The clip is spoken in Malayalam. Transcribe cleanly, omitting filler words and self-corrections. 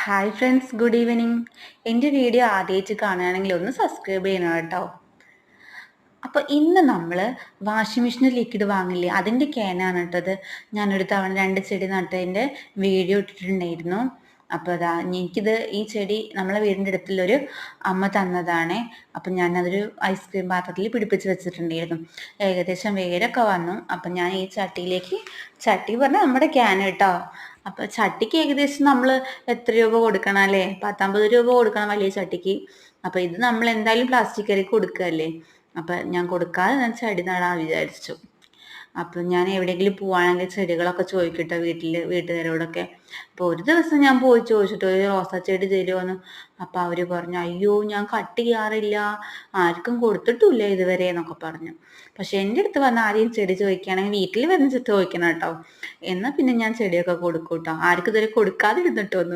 Hi friends, good evening. എൻ്റെ വീഡിയോ ആദ്യമായിട്ട് കാണുകയാണെങ്കിൽ ഒന്ന് സബ്സ്ക്രൈബ് ചെയ്യണം കേട്ടോ. അപ്പോൾ ഇന്ന് നമ്മൾ വാഷിംഗ് മെഷീനിൽ ലിക്വിഡ് വാങ്ങില്ലേ, അതിൻ്റെ ക്യാനാണ് കേട്ടത്. ഞാനൊരു തവണ 2 ചെടി നട്ടതിൻ്റെ വീഡിയോ ഇട്ടിട്ടുണ്ടായിരുന്നു. അപ്പോൾ എനിക്കിത് ഈ ചെടി നമ്മളെ വീടിൻ്റെ അടുത്തുള്ളൊരു അമ്മ തന്നതാണേ. അപ്പം ഞാനതൊരു ഐസ്ക്രീം പാത്രത്തിൽ പിടിപ്പിച്ച് വെച്ചിട്ടുണ്ടായിരുന്നു. ഏകദേശം വേരൊക്കെ വന്നു. അപ്പം ഞാൻ ഈ ചട്ടി പറഞ്ഞാൽ നമ്മുടെ ക്യാൻ കേട്ടോ. അപ്പോൾ ചട്ടിക്ക് ഏകദേശം നമ്മൾ എത്ര രൂപ കൊടുക്കണം അല്ലേ? 10-50 രൂപ കൊടുക്കണം വലിയ ചട്ടിക്ക്. അപ്പോൾ ഇത് നമ്മൾ എന്തായാലും പ്ലാസ്റ്റിക് കൊടുക്കുകയല്ലേ. അപ്പം ഞാൻ കൊടുക്കാതെ ഞാൻ ചെടി നടാൻ വിചാരിച്ചു. അപ്പം ഞാൻ എവിടെയെങ്കിലും പോവുകയാണെങ്കിൽ ചെടികളൊക്കെ ചോദിക്കട്ടെ വീട്ടുകാരോടൊക്കെ. അപ്പോൾ ഒരു ദിവസം ഞാൻ പോയി ചോദിച്ചിട്ട് ഒരു റോസാ ചെടി തരുമോയെന്ന്. അപ്പം അവർ പറഞ്ഞു, അയ്യോ ഞാൻ കട്ട് ചെയ്യാറില്ല, ആർക്കും കൊടുത്തിട്ടില്ല ഇതുവരെ എന്നൊക്കെ പറഞ്ഞു. പക്ഷെ എൻ്റെ അടുത്ത് വന്ന് ആരെയും ചെടി ചോദിക്കുകയാണെങ്കിൽ വീട്ടിൽ വന്ന് ചോദിക്കണം കേട്ടോ. എന്നാൽ പിന്നെ ഞാൻ ചെടിയൊക്കെ കൊടുക്കും കേട്ടോ. ആർക്കും ഇതുവരെ കൊടുക്കാതെ ഇരുന്നിട്ടൊന്നുമില്ല.